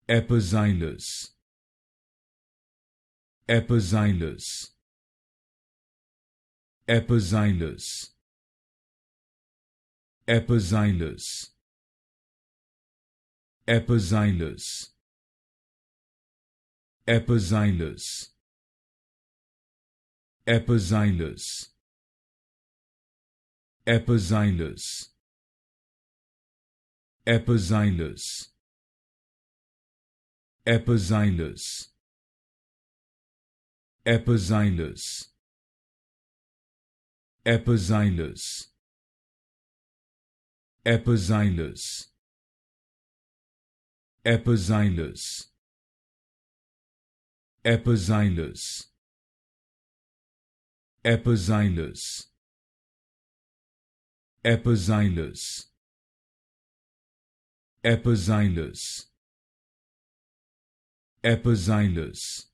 Epixylous, Epixylous, Epixylous, Epixylous, Epixylous, Epixylous, Epixylous, Epixylous, Epixylous, Epixylous, Epixylous, Epixylous, Epixylous, Epixylous, Epixylous, Epixylous, Epixylous, Epixylous, Epixylous,